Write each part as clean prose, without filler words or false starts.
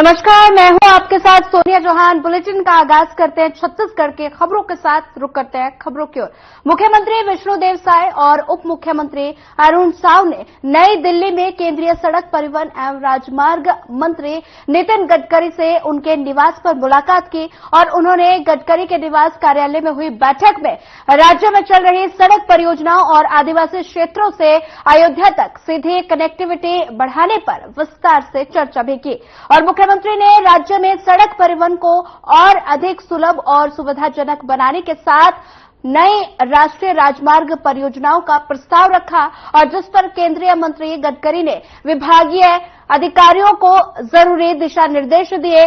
नमस्कार, मैं हूं आपके साथ सोनिया चौहान। बुलेटिन का आगाज करते हैं छत्तीसगढ़ के खबरों के साथ। रुक करते हैं खबरों की ओर। मुख्यमंत्री विष्णुदेव साय और उप मुख्यमंत्री अरुण साव ने नई दिल्ली में केंद्रीय सड़क परिवहन एवं राजमार्ग मंत्री नितिन गडकरी से उनके निवास पर मुलाकात की और उन्होंने गडकरी के निवास कार्यालय में हुई बैठक में राज्य में चल रही सड़क परियोजनाओं और आदिवासी क्षेत्रों से अयोध्या तक सीधी कनेक्टिविटी बढ़ाने पर विस्तार से चर्चा भी की और मुख्यमंत्री ने राज्य में सड़क परिवहन को और अधिक सुलभ और सुविधाजनक बनाने के साथ नई राष्ट्रीय राजमार्ग परियोजनाओं का प्रस्ताव रखा और जिस पर केंद्रीय मंत्री गडकरी ने विभागीय अधिकारियों को जरूरी दिशा निर्देश दिए।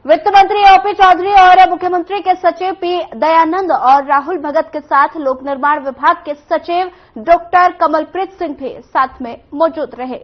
वित्त मंत्री ओपी चौधरी और मुख्यमंत्री के सचिव पी दयानंद और राहुल भगत के साथ लोक निर्माण विभाग के सचिव डॉक्टर कमलप्रीत सिंह भी साथ में मौजूद रहे।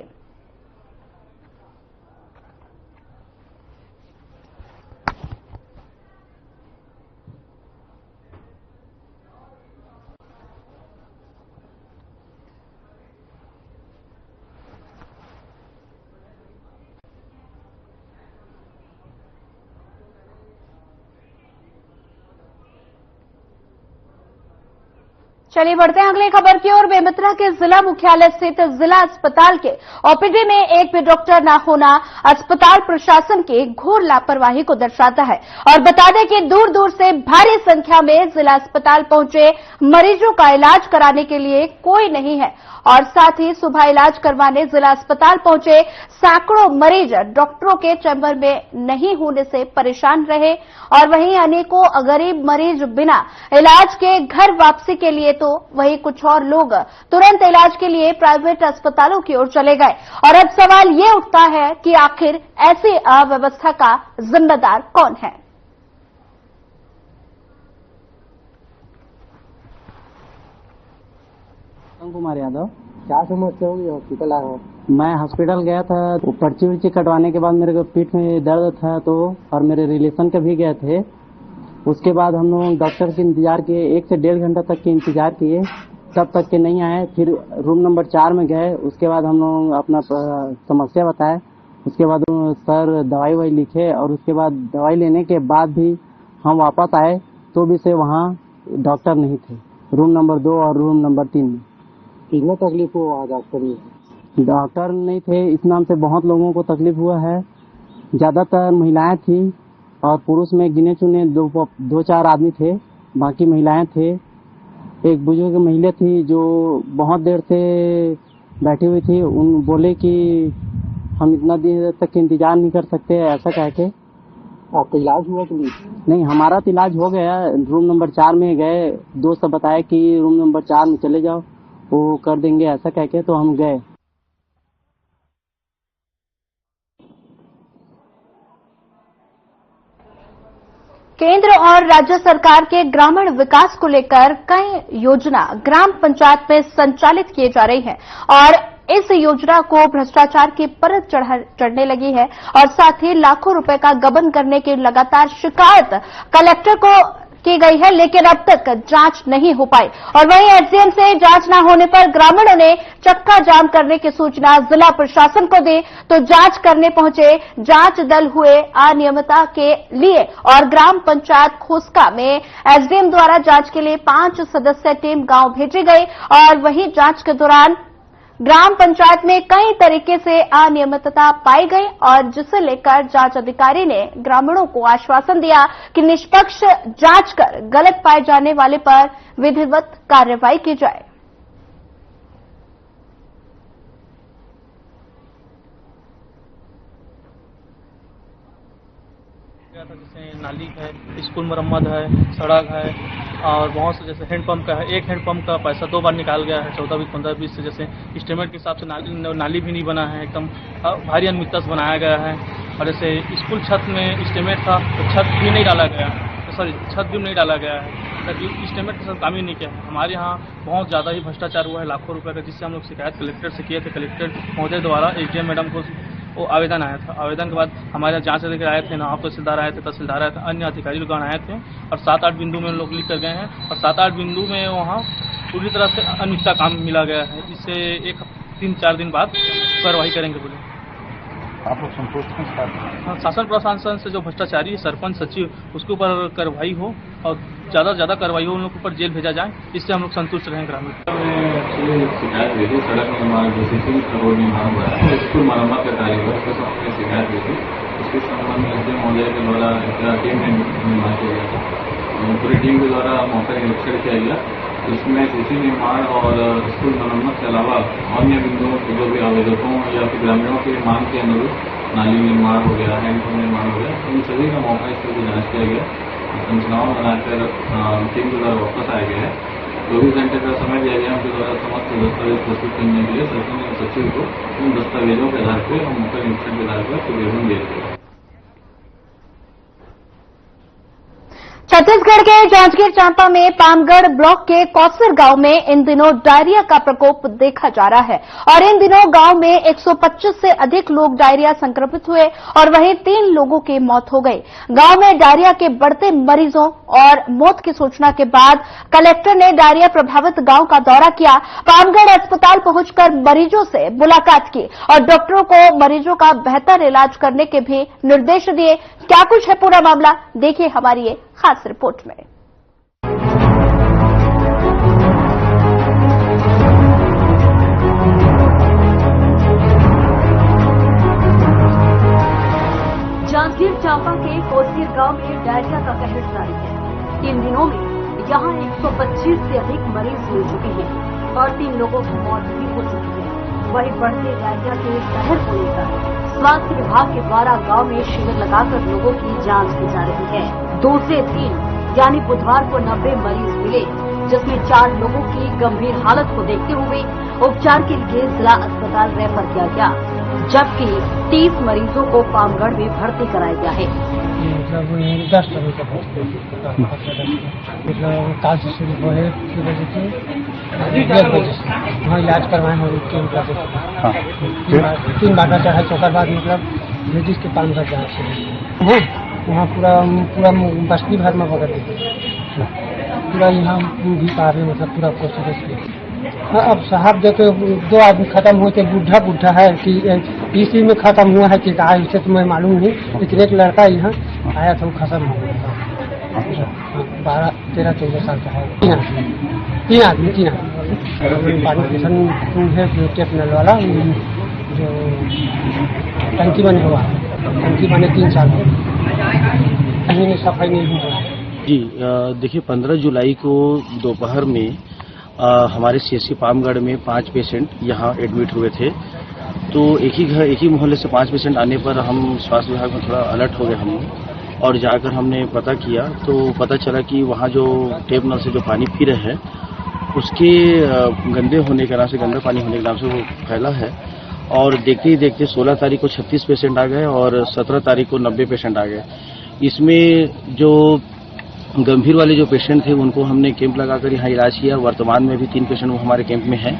चलिए बढ़ते हैं अगली खबर की ओर। बेमेतरा के जिला मुख्यालय स्थित जिला अस्पताल के ओपीडी में एक भी डॉक्टर न होना अस्पताल प्रशासन की घोर लापरवाही को दर्शाता है और बता दें कि दूर दूर से भारी संख्या में जिला अस्पताल पहुंचे मरीजों का इलाज कराने के लिए कोई नहीं है और साथ ही सुबह इलाज करवाने जिला अस्पताल पहुंचे सैकड़ों मरीज डॉक्टरों के चैम्बर में नहीं होने से परेशान रहे और वहीं अनेकों गरीब मरीज बिना इलाज के घर वापसी के लिए तो वहीं कुछ और लोग तुरंत इलाज के लिए प्राइवेट अस्पतालों की ओर चले गए और अब सवाल ये उठता है कि आखिर ऐसी अव्यवस्था का जिम्मेदार कौन है। कुमार यादव। क्या समस्या होगी हॉस्पिटल आए हो? मैं हॉस्पिटल गया था तो पर्ची वर्ची कटवाने के बाद मेरे को पीठ में दर्द था तो और मेरे रिलेशन के भी गए थे। उसके बाद हम लोग डॉक्टर के इंतजार किए, 1 से 1.5 घंटा तक के इंतजार किए, तब तक के नहीं आए। फिर रूम नंबर 4 में गए। उसके बाद हम लोग अपना समस्या बताए। उसके बाद सर दवाई वही लिखे और उसके बाद दवाई लेने के बाद भी हम वापस आए तो भी से वहाँ डॉक्टर नहीं थे, रूम नंबर 2 और रूम नंबर 3 में। कितना तकलीफ हुआ डॉक्टर नहीं थे, इस नाम से बहुत लोगों को तकलीफ हुआ है। ज्यादातर महिलाएं थी और पुरुष में गिने चुने 2-4 आदमी थे, बाकी महिलाएं थे। एक बुजुर्ग महिला थी जो बहुत देर से बैठी हुई थी। उन बोले कि हम इतना देर तक इंतजार नहीं कर सकते, ऐसा कह के। आपका इलाज हुआ कि नहीं? हमारा तो इलाज हो गया। रूम नंबर 4 में गए, दोस्त बताया कि रूम नंबर 4 में चले जाओ, वो कर देंगे, ऐसा कह के तो हम गए। केंद्र और राज्य सरकार के ग्रामीण विकास को लेकर कई योजना ग्राम पंचायत में संचालित किए जा रही हैं और इस योजना को भ्रष्टाचार की परत चढ़ने लगी है और साथ ही लाखों रुपए का गबन करने की लगातार शिकायत कलेक्टर को की गई है, लेकिन अब तक जांच नहीं हो पाई और वहीं एसडीएम से जांच न होने पर ग्रामीणों ने चक्का जाम करने की सूचना जिला प्रशासन को दी तो जांच करने पहुंचे जांच दल हुए अनियमितता के लिए और ग्राम पंचायत खोस्का में एसडीएम द्वारा जांच के लिए 5 सदस्यीय टीम गांव भेजी गई और वहीं जांच के दौरान ग्राम पंचायत में कई तरीके से अनियमितता पाई गई और जिसे लेकर जांच अधिकारी ने ग्रामीणों को आश्वासन दिया कि निष्पक्ष जांच कर गलत पाए जाने वाले पर विधिवत कार्रवाई की जाए। जैसे नाली है, स्कूल मरम्मत है, सड़क है और बहुत से जैसे हैंडपंप का है। एक हैंडपंप का पैसा 2 बार निकाल गया है, 14, 20, 15, 20 से जैसे एस्टीमेट के हिसाब से नाली भी नहीं बना है, एकदम भारी अनियमितता से बनाया गया है। और जैसे स्कूल छत में एस्टीमेट था तो छत भी नहीं डाला गया, छत भी नहीं डाला गया है, ताकि एस्टीमेट के साथ काम ही नहीं किया। हमारे यहाँ बहुत ज़्यादा ही भ्रष्टाचार हुआ है, लाखों रुपए का, जिससे हम लोग शिकायत कलेक्टर से किए थे। कलेक्टर महोदय द्वारा एसडीएम मैडम को वो आवेदन आया था। आवेदन के बाद हमारे यहाँ जांच अधिकारी आए थे, नायब तहसीलदार आए थे, तहसीलदार आए थे, अन्य अधिकारी लोग आए थे और 7-8 बिंदु में लोग लिख कर गए हैं और 7-8 बिंदु में वहाँ पूरी तरह से अनियमितता काम मिला गया है। इससे 3-4 दिन बाद कार्रवाई करेंगे बोले। आप लोग संतुष्ट हैं शासन प्रशासन से जो भ्रष्टाचारी है सरपंच सचिव उसके ऊपर कार्रवाई हो और ज्यादा से ज्यादा कार्रवाई हो, उन लोग के ऊपर जेल भेजा जाए, इससे हम लोग संतुष्ट रहें ग्रामीण। एक्चुअली शिकायत दी थी सड़क निर्माण जो सीसी रोड निर्माण हुआ है स्कूल मरम्मत का कार्य हुआ उसके संबंध में शिकायत दी थी। उसके संबंध में एसडीएम महोदय के द्वारा टीम में निर्माण किया गया था। पूरी टीम के द्वारा मौका निरीक्षण किया गया। इसमें सीसी निर्माण और स्कूल मरम्मत के अलावा अन्य बिंदुओं के जो भी आवेदकों या फिर ग्रामीणों के मांग के अनुरूप नाली निर्माण हो गया, हैंडपम्प निर्माण हो गया, इन सभी का मौका इस पर जांच किया गया। संरचनाओं बनाकर टीम के द्वारा वापस आया गया है। 24 घंटे का समय दिया गया उनके द्वारा समस्त दस्तावेज प्रस्तुत करने के लिए शासन सचिव को उन दस्तावेजों के आधार पर और मौका निरीक्षण के आधार पर प्रतिवेदन दिए गए। छत्तीसगढ़ के जांजगीर चांपा में पामगढ़ ब्लॉक के कौसर गांव में इन दिनों डायरिया का प्रकोप देखा जा रहा है और इन दिनों गांव में 125 से अधिक लोग डायरिया संक्रमित हुए और वहीं 3 लोगों की मौत हो गई। गांव में डायरिया के बढ़ते मरीजों और मौत की सूचना के बाद कलेक्टर ने डायरिया प्रभावित गांव का दौरा किया, पामगढ़ अस्पताल पहुंचकर मरीजों से मुलाकात की और डॉक्टरों को मरीजों का बेहतर इलाज करने के भी निर्देश दिए। क्या कुछ है पूरा मामला, देखिए हमारी ये खास रिपोर्ट में। जांजगीर चांपा के कोसीर गांव में डायरिया का कहर जारी है। 3 दिनों में यहां 125 से अधिक मरीज मिल चुके हैं और 3 लोगों की मौत भी हो चुकी है। वहीं बढ़ते डायरिया के कहर को लेकर स्वास्थ्य विभाग के द्वारा गांव में शिविर लगाकर लोगों की जांच की जा रही है। 2 से 3 यानी बुधवार को 90 मरीज मिले, जिसमें 4 लोगों की गंभीर हालत को देखते हुए उपचार के लिए जिला अस्पताल रेफर किया गया, जबकि 30 मरीजों को पामगढ़ में भर्ती कराया गया है। मतलब 10 तारीख को मतलब काल से शुरू हुए 1 बजे से वहाँ इलाज करवाए हैं। 3 बाटा चढ़ा चौका बाद मतलब लेडीज के पामगढ़ जाए है वहाँ पूरा बस्ती भर में बगल पूरा यहाँ भी पा रहे मतलब पूरा कोशिश। हाँ, अब साहब देखे 2 आदमी खत्म हुए थे, बुढ़ा है कि इसी में खत्म हुआ है कि इसे तो मैं मालूम नहीं, लेकिन एक लड़का यहाँ आया था वो खत्म हो गया। 12, 13, 14 साल का है। 3 आदमी पानी पेशन है टेप नल वाला जो टंकी बने हुआ टंकी बने 3 साल कहीं सफाई नहीं हुआ जी। देखिए 15 जुलाई को दोपहर में हमारे सीएससी पामगढ़ में 5 पेशेंट यहाँ एडमिट हुए थे। तो एक ही मोहल्ले से 5 पेशेंट आने पर हम स्वास्थ्य विभाग में थोड़ा अलर्ट हो गए हम और जाकर हमने पता किया तो पता चला कि वहाँ जो टेप नल से जो पानी पी रहे हैं उसके गंदे होने के नाम से, गंदा पानी होने के नाम से वो फैला है। और देखते ही देखते 16 तारीख को 36 पेशेंट आ गए और 17 तारीख को 90 पेशेंट आ गए। इसमें जो गंभीर वाले जो पेशेंट थे उनको हमने कैंप लगाकर यहाँ इलाज किया। वर्तमान में भी 3 पेशेंट वो हमारे कैंप में हैं।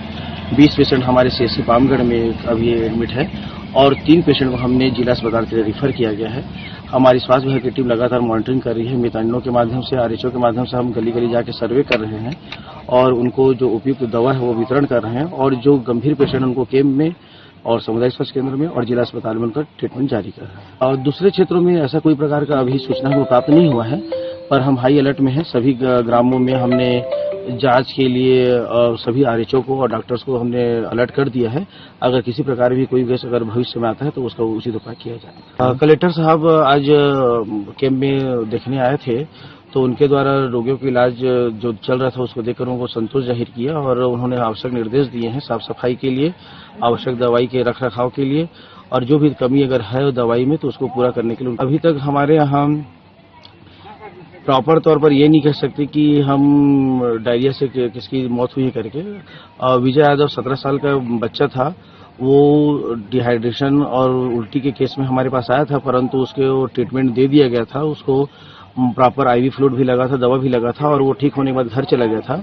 20 पेशेंट हमारे सीएससी पामगढ़ में अभी एडमिट है और 3 पेशेंट को हमने जिला अस्पताल के लिए रिफर किया गया है। हमारी स्वास्थ्य विभाग की टीम लगातार मॉनिटरिंग कर रही है। मितानिनों के माध्यम से, आरएचओ के माध्यम से हम गली गली जाके सर्वे कर रहे हैं और उनको जो उपयुक्त दवा है वो वितरण कर रहे हैं और जो गंभीर पेशेंट उनको कैंप में और सामुदायिक स्वास्थ्य केंद्र में और जिला अस्पताल में उनका ट्रीटमेंट जारी कर रहे हैं। और दूसरे क्षेत्रों में ऐसा कोई प्रकार का अभी सूचना हमको प्राप्त नहीं हुआ है, पर हम हाई अलर्ट में हैं। सभी ग्रामों में हमने जांच के लिए सभी आरएचओ को और डॉक्टर्स को हमने अलर्ट कर दिया है। अगर किसी प्रकार भी कोई केस अगर भविष्य में आता है तो उसका उचित उपाय किया जाए। कलेक्टर साहब आज कैंप में देखने आए थे तो उनके द्वारा रोगियों का इलाज जो चल रहा था उसको देखकर उनको संतोष जाहिर किया और उन्होंने आवश्यक निर्देश दिए हैं साफ सफाई के लिए, आवश्यक दवाई के रख रखाव के लिए और जो भी कमी अगर है दवाई में तो उसको पूरा करने के लिए। अभी तक हमारे यहाँ प्रॉपर तौर पर ये नहीं कह सकते कि हम डायरिया से किसकी मौत हुई है करके। विजय यादव 17 साल का बच्चा था, वो डिहाइड्रेशन और उल्टी के केस में हमारे पास आया था, परंतु उसको ट्रीटमेंट दे दिया गया था। उसको प्रॉपर आईवी फ्लूइड भी लगा था, दवा भी लगा था और वो ठीक होने के बाद घर चला गया था।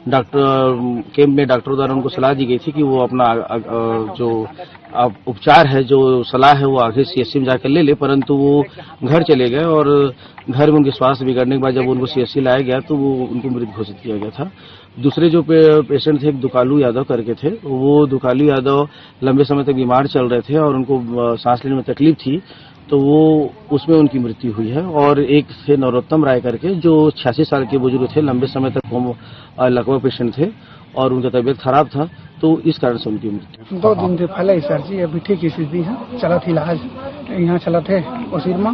डॉक्टर कैंप में डॉक्टरों द्वारा उनको सलाह दी गई थी कि वो अपना जो उपचार है, जो सलाह है, वो आगे सीएससी में जाकर ले ले, परंतु वो घर चले गए और घर में उनके स्वास्थ्य बिगड़ने के बाद जब उनको सीएससी लाया गया तो वो उनको मृत घोषित किया गया था। दूसरे जो पेशेंट थे, एक दुकालू यादव करके थे, वो दुकालू यादव लंबे समय तक बीमार चल रहे थे और उनको सांस लेने में तकलीफ थी, तो वो उसमें उनकी मृत्यु हुई है। और एक थे नरोत्तम राय करके, जो 86 साल के बुजुर्ग थे, लंबे समय तक लकवा पेशेंट थे और उनका तबीयत खराब था, तो इस कारण से उनकी मृत्यु। 2 दिन से पहले ही सर जी अभी ठीक स्थिति है, चला थी इलाज यहाँ चला थे कोसीर में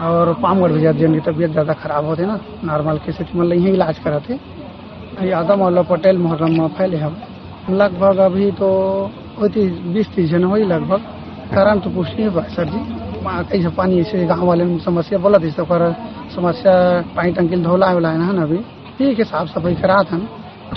और पामगढ़ भी जिनकी तबीयत ज्यादा खराब होते ना, नॉर्मल के स्थिति में यही इलाज करा थे। आदम और पटेल मोहर्रम में फैले हम लगभग अभी तो होती 20-30 जन हुई लगभग। कारण तो पुष्टि है सर जी, कैसे पानी से गाँव वाले समस्या बोला थी, तो पर समस्या पानी टंकी धोला वाला है ना, अभी ठीक है, साफ सफाई करा था,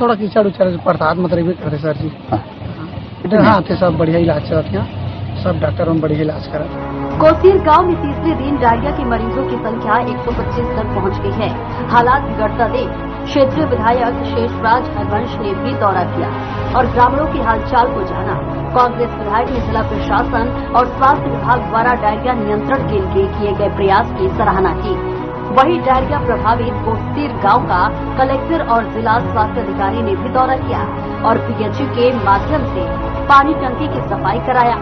थोड़ा कीचड़ उचड़ बरसात मतलब भी करते सर जी। हाँ थे, सब बढ़िया इलाज चलते हैं, सब डॉक्टरों ने बढ़िया इलाज करा। कोसीर गांव में तीसरे दिन डायरिया के मरीजों की संख्या 125 तक पहुंच गई है। हालात बिगड़ता देख क्षेत्रीय विधायक शेषराज हरवंश ने भी दौरा किया और ग्रामीणों की हालचाल को जाना। कांग्रेस विधायक ने जिला प्रशासन और स्वास्थ्य विभाग द्वारा डायरिया नियंत्रण के लिए किए गए प्रयास की सराहना की। वहीं डायरिया प्रभावित कोसीर गांव का कलेक्टर और जिला स्वास्थ्य अधिकारी ने भी दौरा किया और पीएचयू के माध्यम से पानी टंकी की सफाई कराया।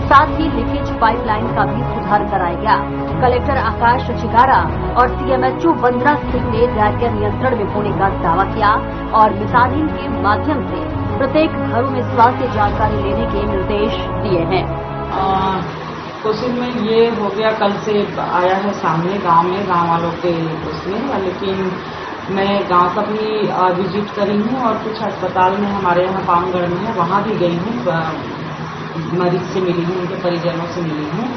साथ ही लीकेज पाइपलाइन का भी सुधार कराया गया। कलेक्टर आकाश चिगारा और सीएमएचओ वंदना सिंह ने डायरिया नियंत्रण में होने का दावा किया और मितानिन के माध्यम से प्रत्येक घरों में स्वास्थ्य जानकारी लेने के निर्देश दिए हैं। कोसीर में ये हो गया, कल से आया है सामने गांव में, गांव वालों के उसमें, लेकिन मैं गांव का भी विजिट करी हूँ और कुछ अस्पताल में हमारे यहाँ पामगढ़ में है, वहाँ भी गई हूँ, मरीज से मिली हूँ, उनके परिजनों से मिली हूँ।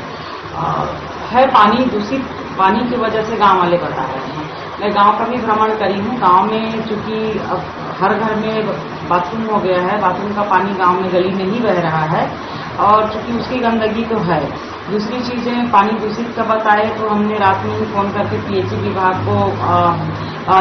है पानी दूषित, पानी की वजह से गांव वाले बता रहे हैं। मैं गांव का भी भ्रमण करी हूँ। गांव में चूंकि अब हर घर में बाथरूम हो गया है, बाथरूम का पानी गांव में गली में ही बह रहा है और चूंकि उसकी गंदगी तो है। दूसरी चीजें पानी दूषित का बताए तो हमने रात में ही फोन करके पीएचई विभाग को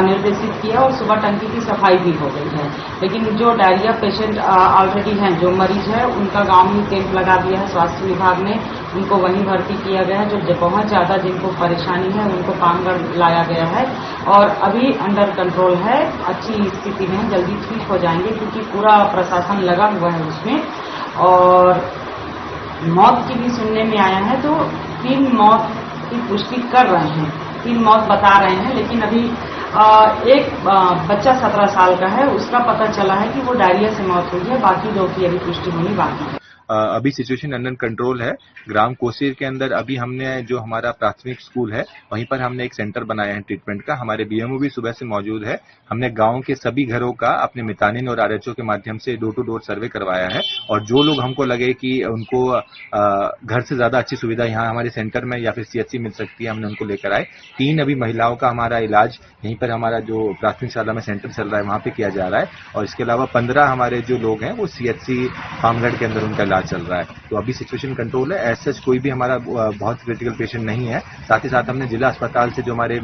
निर्देशित किया और सुबह टंकी की सफाई भी हो गई है। लेकिन जो डायरिया पेशेंट ऑलरेडी हैं, जो मरीज है, उनका गांव में कैंप लगा दिया है स्वास्थ्य विभाग ने, उनको वहीं भर्ती किया गया है। जो बहुत ज्यादा जिनको परेशानी है उनको पामगढ़ लाया गया है और अभी अंडर कंट्रोल है, अच्छी स्थिति में, जल्दी ठीक हो जाएंगे क्योंकि पूरा प्रशासन लगा हुआ है उसमें। और मौत की भी सुनने में आया है, तो 3 मौत की पुष्टि कर रहे हैं, 3 मौत बता रहे हैं, लेकिन अभी एक बच्चा 17 साल का है, उसका पता चला है कि वो डायरिया से मौत हुई है, बाकी 2 की अभी पुष्टि होनी बाकी है। अभी सिचुएशन अंडर कंट्रोल है। ग्राम कोसीर के अंदर अभी हमने जो हमारा प्राथमिक स्कूल है वहीं पर हमने एक सेंटर बनाया है ट्रीटमेंट का। हमारे बीएमओ भी सुबह से मौजूद है। हमने गांव के सभी घरों का अपने मितानिन और आरएचओ के माध्यम से डोर टू डोर सर्वे करवाया है और जो लोग हमको लगे कि उनको घर से ज्यादा अच्छी सुविधा यहाँ हमारे सेंटर में या फिर सीएचसी मिल सकती है, हमने उनको लेकर आए। 3 अभी महिलाओं का हमारा इलाज यहीं पर हमारा जो प्राथमिक शाला में सेंटर चल रहा है वहां पे किया जा रहा है और इसके अलावा 15 हमारे जो लोग हैं वो सीएचसी पामगढ़ के अंदर उनका इलाज चल रहा है। तो अभी सिचुएशन कंट्रोल है। ऐसा कोई भी हमारा बहुत क्रिटिकल पेशेंट नहीं है। साथ ही साथ हमने जिला अस्पताल से जो हमारे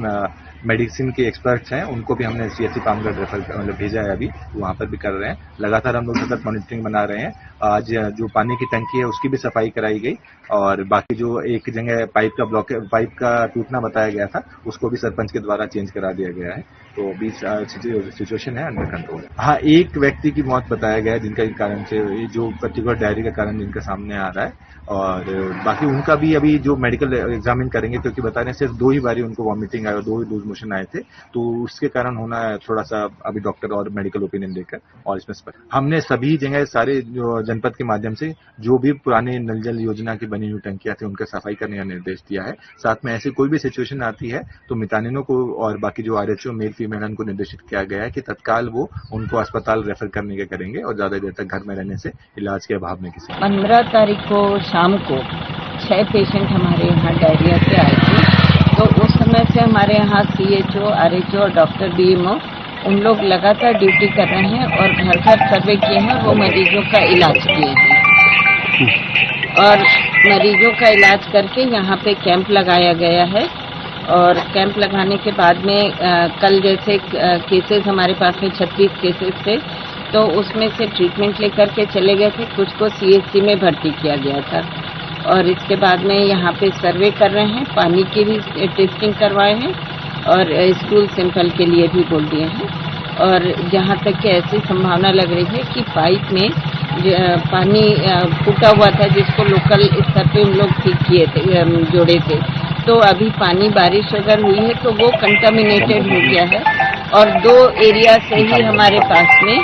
मेडिसिन के एक्सपर्ट्स हैं उनको भी हमने सीएचसी पामगढ़ रेफर भेजा है, अभी वहां पर भी कर रहे हैं। लगातार हम लोग सतत मॉनिटरिंग बना रहे हैं। आज जो पानी की टंकी है उसकी भी सफाई कराई गई और बाकी जो एक जगह पाइप का टूटना बताया गया था उसको भी सरपंच के द्वारा चेंज करा दिया गया है। तो अभी सिचुएशन है अंडर कंट्रोल। हाँ, एक व्यक्ति की मौत बताया गया है जिनका कारण से जो पर्टिकुलर डायरी का कारण जिनका सामने आ रहा है और बाकी उनका भी अभी जो मेडिकल एग्जामिन करेंगे क्योंकि बता रहे हैं सिर्फ 2 ही बारी उनको वॉमिटिंग आया और 2 ही लूज मोशन आए थे, तो उसके कारण होना है थोड़ा सा अभी डॉक्टर और मेडिकल ओपिनियन देकर। और इसमें हमने सभी जगह सारे जो जनपद के माध्यम से जो भी पुराने नल जल योजना की बनी हुई टंकियां थी उनका सफाई करने का निर्देश दिया है। साथ में ऐसी कोई भी सिचुएशन आती है तो मितानिनों को और बाकी जो आरएचओ मेल फीमेल उनको निर्देशित किया गया है कि तत्काल वो उनको अस्पताल रेफर करने के करेंगे और ज्यादा देर तक घर में रहने से इलाज के अभाव में किसी 15 तारीख को शाम को 6 पेशेंट हमारे यहाँ डायरिया से आए थे। तो उस समय से हमारे यहाँ सीएचओ, आरएचओ और डॉक्टर बीएमओ उन लोग लगातार ड्यूटी कर रहे हैं और घर घर सर्वे किए हैं, वो मरीजों का इलाज किए हैं और मरीजों का इलाज करके यहाँ पे कैंप लगाया गया है और कैंप लगाने के बाद में कल जैसे केसेस हमारे पास में 36 केसेस थे, तो उसमें से ट्रीटमेंट लेकर के चले गए थे, कुछ को CHC में भर्ती किया गया था। और इसके बाद में यहाँ पे सर्वे कर रहे हैं, पानी की भी टेस्टिंग करवाए हैं और स्टूल सैंपल के लिए भी बोल दिए हैं। और जहाँ तक कि ऐसी संभावना लग रही है कि पाइप में पानी फूटा हुआ था, जिसको लोकल स्तर पे हम लोग ठीक किए थे, जोड़े थे, तो अभी पानी बारिश अगर हुई है तो वो कंटामिनेटेड हो गया है। और 2 एरिया से ही हमारे पास में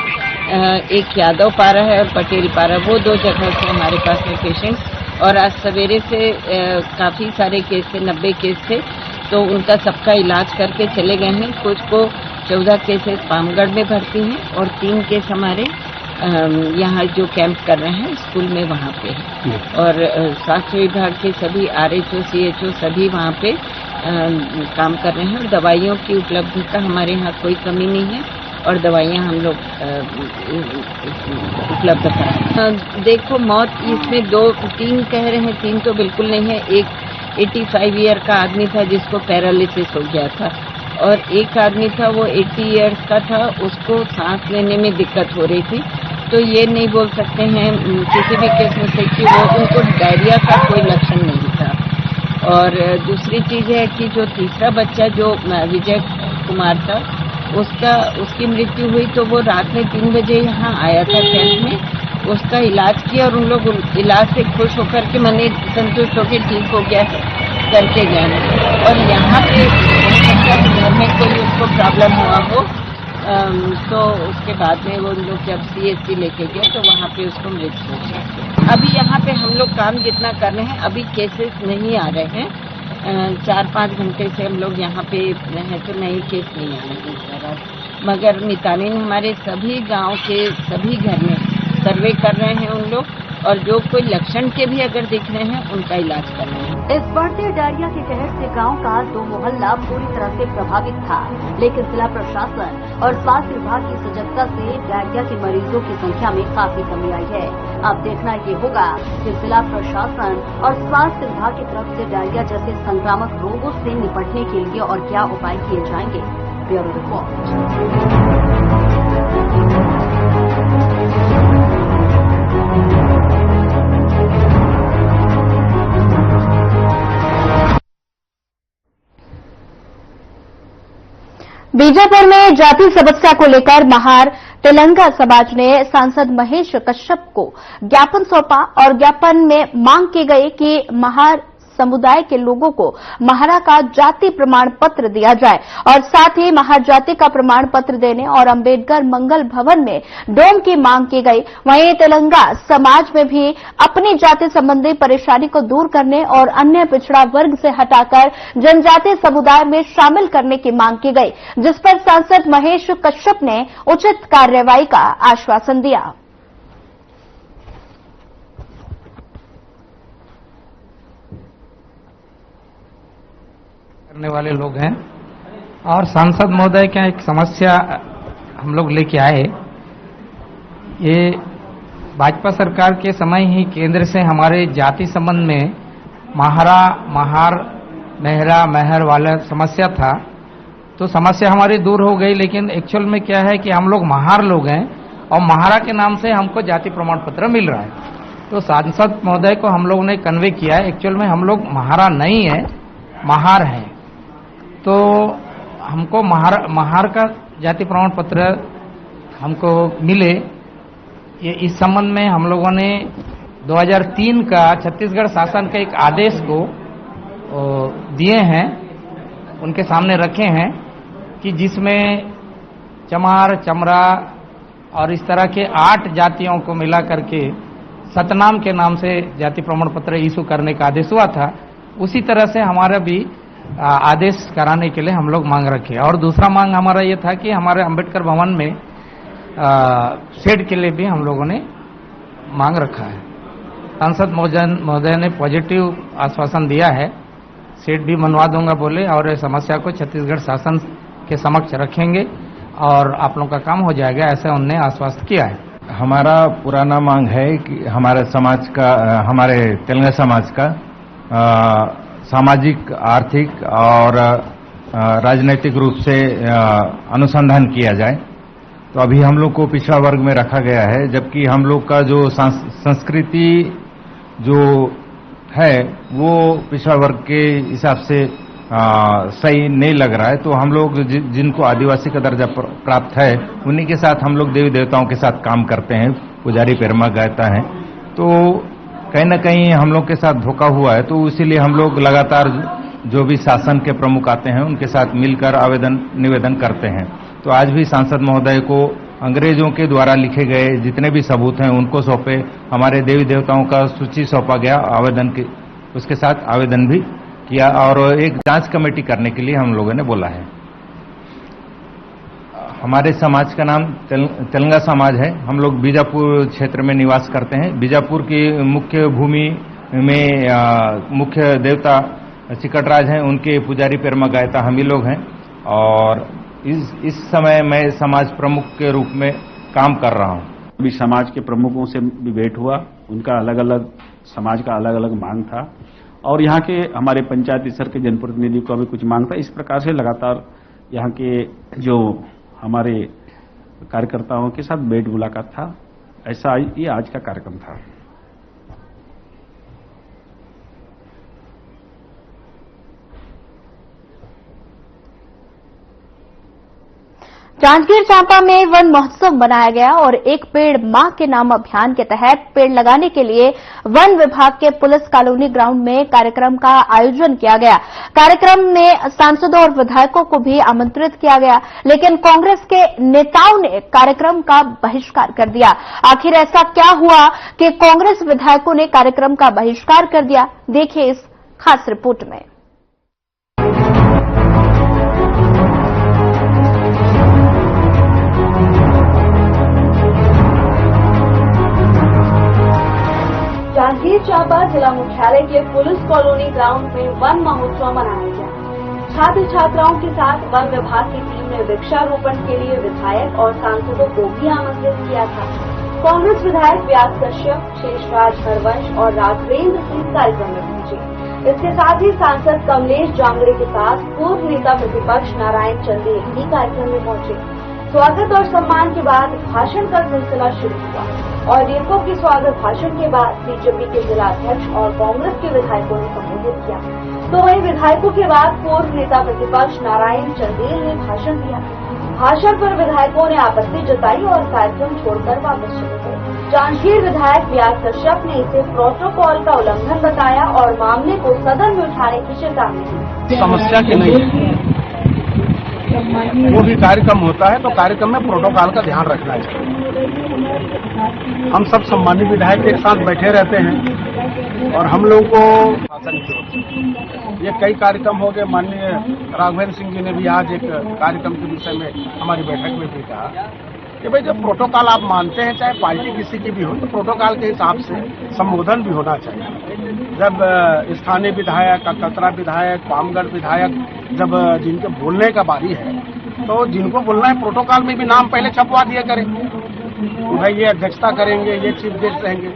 एक यादव पारा है और पटेल पारा, वो 2 जगह से हमारे पास में पेशेंट। और आज सवेरे से काफ़ी सारे केस थे, 90 केस थे, तो उनका सबका इलाज करके चले गए हैं। कुछ को 14 केसेस पामगढ़ में भर्ती हैं और 3 केस हमारे यहाँ जो कैंप कर रहे हैं स्कूल में वहाँ पे है। और स्वास्थ्य विभाग के सभी RHO CHO सभी वहाँ पे काम कर रहे हैं और दवाइयों की उपलब्धता हमारे यहाँ कोई कमी नहीं है और दवाइयाँ हम लोग उपलब्ध कराएं। देखो, मौत इसमें 2-3 कह रहे हैं, 3 तो बिल्कुल नहीं है। एक 85 ईयर का आदमी था जिसको पैरालिसिस हो गया था और एक आदमी था वो 80 ईयर्स का था, उसको सांस लेने में दिक्कत हो रही थी। तो ये नहीं बोल सकते हैं किसी भी केस में से कि वो उनको डायरिया का कोई लक्षण नहीं था। और दूसरी चीज है कि जो तीसरा बच्चा जो विजय कुमार था, उसकी मृत्यु हुई तो वो रात में 3 बजे यहाँ आया था कैंप में, उसका इलाज किया और उन लोग इलाज से खुश होकर के मने संतुष्ट होकर ठीक हो गया करके गए। और यहाँ पे घर में कोई उसको प्रॉब्लम हुआ हो तो उसके बाद में वो लोग जब CHC लेके गए तो वहाँ पे उसको मृत्यु हो गया। अभी यहाँ पे हम लोग काम जितना कर रहे हैं, अभी केसेस नहीं आ रहे हैं। 4-5 घंटे से हम लोग यहाँ पे हैं तो नए केस नहीं आ रहे हैं, मगर मितानिन हमारे सभी गांव के सभी घर में सर्वे कर रहे हैं उन लोग, और जो कोई लक्षण के भी अगर दिख रहे हैं उनका इलाज कर रहे हैं। इस बढ़ते डायरिया के कहर से गांव का 2 मोहल्ला पूरी तरह से प्रभावित था, लेकिन जिला प्रशासन और स्वास्थ्य विभाग की सजगता से डायरिया के मरीजों की संख्या में काफी कमी आई है। अब देखना ये होगा कि जिला प्रशासन और स्वास्थ्य विभाग की तरफ से डायरिया जैसे संक्रामक रोगों से निपटने के लिए और क्या उपाय किए जाएंगे। Bureau report. बीजापुर में जाति समस्या को लेकर महार तेलंगा समाज ने सांसद महेश कश्यप को ज्ञापन सौंपा और ज्ञापन में मांग की गई कि महार समुदाय के लोगों को महारा का जाति प्रमाण पत्र दिया जाए और साथ ही महार जाति का प्रमाण पत्र देने और अंबेडकर मंगल भवन में डोम की मांग की गई। वहीं तेलंगा समाज में भी अपनी जाति संबंधी परेशानी को दूर करने और अन्य पिछड़ा वर्ग से हटाकर जनजातीय समुदाय में शामिल करने की मांग की गई, जिस पर सांसद महेश कश्यप ने उचित कार्रवाई का आश्वासन दिया। करने वाले लोग हैं और सांसद महोदय क्या एक समस्या हम लोग लेके आए। ये भाजपा सरकार के समय ही केंद्र से हमारे जाति संबंध में महारा, महार, मेहरा, मेहर वाला समस्या था, तो समस्या हमारी दूर हो गई। लेकिन एक्चुअल में क्या है कि हम लोग महार लोग हैं और महारा के नाम से हमको जाति प्रमाण पत्र मिल रहा है। तो सांसद महोदय को हम लोगों ने कन्वे किया है, एक्चुअल में हम लोग महारा नहीं है, महार हैं। तो हमको महार का जाति प्रमाण पत्र हमको मिले, ये इस संबंध में हम लोगों ने 2003 का छत्तीसगढ़ शासन के एक आदेश को दिए हैं, उनके सामने रखे हैं कि जिसमें चमार, चमरा और इस तरह के 8 जातियों को मिला करके सतनाम के नाम से जाति प्रमाण पत्र इशू करने का आदेश हुआ था। उसी तरह से हमारा भी आदेश कराने के लिए हम लोग मांग रखे। और दूसरा मांग हमारा ये था कि हमारे अंबेडकर भवन में शेड के लिए भी हम लोगों ने मांग रखा है। सांसद महोदय ने पॉजिटिव आश्वासन दिया है, शेड भी बनवा दूंगा बोले, और इस समस्या को छत्तीसगढ़ शासन के समक्ष रखेंगे और आप लोगों का काम हो जाएगा, ऐसा उन्होंने आश्वस्त किया है। हमारा पुराना मांग है कि हमारे समाज का, हमारे तेलंगा समाज का सामाजिक, आर्थिक और राजनीतिक रूप से अनुसंधान किया जाए। तो अभी हम लोग को पिछड़ा वर्ग में रखा गया है, जबकि हम लोग का जो संस्कृति जो है वो पिछड़ा वर्ग के हिसाब से सही नहीं लग रहा है। तो हम लोग जिनको आदिवासी का दर्जा प्राप्त है उन्हीं के साथ हम लोग देवी देवताओं के साथ काम करते हैं, पुजारी पेरमा गाता है। तो कहीं ना कहीं हम लोग के साथ धोखा हुआ है, तो इसीलिए हम लोग लगातार जो भी शासन के प्रमुख आते हैं उनके साथ मिलकर निवेदन करते हैं। तो आज भी सांसद महोदय को अंग्रेजों के द्वारा लिखे गए जितने भी सबूत हैं उनको सौंपे, हमारे देवी देवताओं का सूची सौंपा गया आवेदन के, उसके साथ आवेदन भी किया और एक जांच कमेटी करने के लिए हम लोगों ने बोला है। हमारे समाज का नाम तेलंगा समाज है। हम लोग बीजापुर क्षेत्र में निवास करते हैं। बीजापुर की मुख्य भूमि में मुख्य देवता चिकटराज हैं, उनके पुजारी पेरमा गायता हम ही लोग हैं और इस समय मैं समाज प्रमुख के रूप में काम कर रहा हूं। अभी समाज के प्रमुखों से भी भेंट हुआ, उनका अलग अलग समाज का अलग अलग मांग था और यहाँ के हमारे पंचायती स्तर के जनप्रतिनिधि को भी कुछ मांग था। इस प्रकार से लगातार यहाँ के जो हमारे कार्यकर्ताओं के साथ भेंट मुलाकात था। ऐसा ये आज का कार्यक्रम था। जांजगीर चांपा में वन महोत्सव मनाया गया और एक पेड़ मां के नाम अभियान के तहत पेड़ लगाने के लिए वन विभाग के पुलिस कॉलोनी ग्राउंड में कार्यक्रम का आयोजन किया गया। कार्यक्रम में सांसदों और विधायकों को भी आमंत्रित किया गया, लेकिन कांग्रेस के नेताओं ने कार्यक्रम का बहिष्कार कर दिया। आखिर ऐसा क्या हुआ कि कांग्रेस विधायकों ने कार्यक्रम का बहिष्कार कर दिया? देखिए इस खास रिपोर्ट में। जांजगीर चांपा जिला मुख्यालय के पुलिस कॉलोनी ग्राउंड में वन महोत्सव मनाया गया। छात्र छात्राओं के साथ वन विभाग की टीम ने वृक्षारोपण के लिए विधायक और सांसदों को भी आमंत्रित किया था। कांग्रेस विधायक व्यास कश्यप, शेषराज हरवंश और राघवेंद्र सिंह कार्यक्रम में पहुंचे। इसके साथ ही सांसद कमलेश जांगड़े के साथ पूर्व नेता प्रतिपक्ष नारायण चंदेल भी कार्यक्रम में पहुंचे। स्वागत और सम्मान के बाद भाषण का सिलसिला शुरू हुआ और वीरकों के स्वागत भाषण के बाद बीजेपी के जिलाध्यक्ष और कांग्रेस के विधायकों ने संबोधित किया। तो वहीं विधायकों के बाद पूर्व नेता प्रतिपक्ष नारायण चंदेल ने भाषण दिया। भाषण पर विधायकों ने आपत्ति जताई और कार्यक्रम छोड़कर वापस चले गए। जांजगीर विधायक व्यास कश्यप ने इसे प्रोटोकॉल का उल्लंघन बताया और मामले को सदन में उठाने की चेतावनी दी। समस्या की नहीं है, वो भी कार्यक्रम होता है तो कार्यक्रम में प्रोटोकॉल का ध्यान रखना चाहिए। हम सब सम्मानित विधायक एक साथ बैठे रहते हैं और हम लोगों को शासन की ओर से ये कई कार्यक्रम हो गए। माननीय राघवेंद्र सिंह जी ने भी आज एक कार्यक्रम के विषय में हमारी बैठक में भी कहा कि भाई जब प्रोटोकॉल आप मानते हैं, चाहे पार्टी किसी की भी हो, तो प्रोटोकॉल के हिसाब से संबोधन भी होना चाहिए। जब स्थानीय विधायक, कतरा विधायक, पामगढ़ विधायक जब जिनके बोलने का बारी है तो जिनको बोलना है प्रोटोकॉल में भी नाम पहले छपवा दिया करें। भाई ये अध्यक्षता करेंगे, ये चीफ गेस्ट रहेंगे,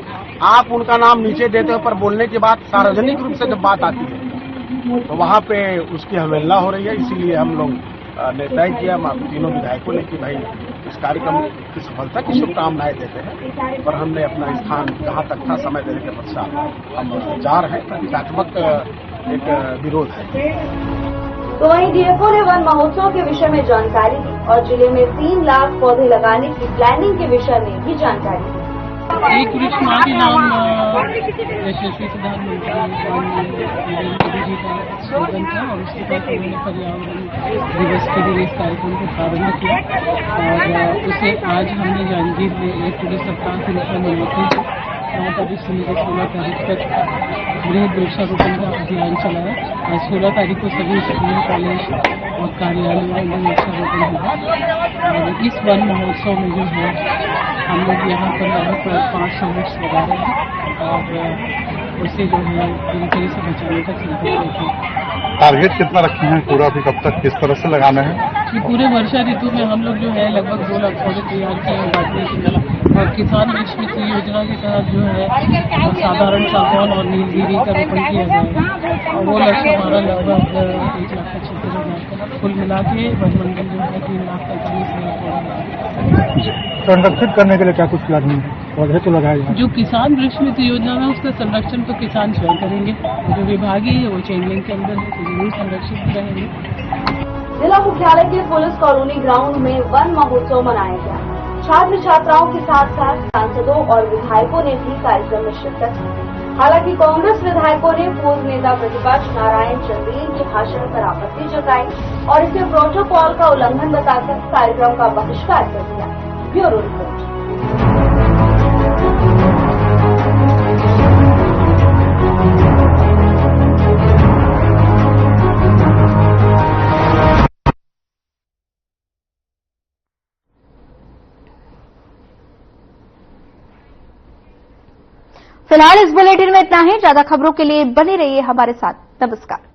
आप उनका नाम नीचे देते हो पर बोलने के बाद सार्वजनिक रूप से जब बात आती है तो वहाँ पे उसकी अवहेलना हो रही है। इसीलिए हम लोग ने तय किया तीनों विधायकों ने कि भाई इस कार्यक्रम की सफलता की शुभकामनाएं देते हैं और हमने अपना स्थान जहाँ तक था समय देने के पश्चात हम जा रहे हैं। प्रतीकात्मक एक विरोध है। तो वहीं डीएफओ ने वन महोत्सव के विषय में जानकारी दी और जिले में 3 लाख पौधे लगाने की प्लानिंग के विषय में भी जानकारी दी। एक वृक्ष मां के नाम यशस्वी प्रधानमंत्री मोदी जी का स्लोगन था और उसके बाद उन्होंने पर्यावरण दिवस के लिए इस कार्यक्रम को प्रारंभ किया और उसे आज हमने जांजगीर में एक पूरे सप्ताह के रूप में मनाते हैं। 9 तारीख से लेकर 16 तारीख तक बृहद वृक्षारोपण का अभियान चला है। आज 16 तारीख को सभी स्कूल, कॉलेज और कार्यालयों में वृक्षारोपण हुआ और इस वन महोत्सव में जो है हम लोग यहाँ पर लगभग 500 वृक्ष लगा रहे हैं और उसे जो है दिनचर्या से बचाने का संकल्प लेते हैं। टारगेट कितना रखे हैं पूरा, भी कब तक किस तरह से लगाना है? कि पूरे वर्षा ऋतु में हम लोग जो है लगभग 2 लाख पौधे तैयार किए हैं बांटने के लिए, और किसान वृक्ष मित्र योजना के तहत जो है साधारण सागौन और नीलगिरी का रोपण किया जाएगा, और वो लक्ष्य हमारा लगभग 1,76,000 का, कुल मिला के वनमंडल जो है 3,45,000 संरक्षित करने के लिए क्या कुछ प्लान पौधे तो लगाए जाए? जो किसान वृक्ष मित्र योजना में उसका संरक्षण तो किसान स्वयं करेंगे, जो विभागीय है वो चेन लिंक के अंदर है, तो जरूर संरक्षित रहेंगे। जिला मुख्यालय के पुलिस कॉलोनी ग्राउंड में वन महोत्सव मनाया गया। छात्र छात्राओं के साथ साथ सांसदों और विधायकों ने भी कार्यक्रम में शिरकत की। हालांकि कांग्रेस विधायकों ने पूर्व नेता प्रतिपक्ष नारायण चंदेल के भाषण पर आपत्ति जताई और इसे प्रोटोकॉल का उल्लंघन बताकर कार्यक्रम का बहिष्कार कर दिया। Bureau report. फिलहाल इस बुलेटिन में इतना ही। ज्यादा खबरों के लिए बने रहिए हमारे साथ। नमस्कार।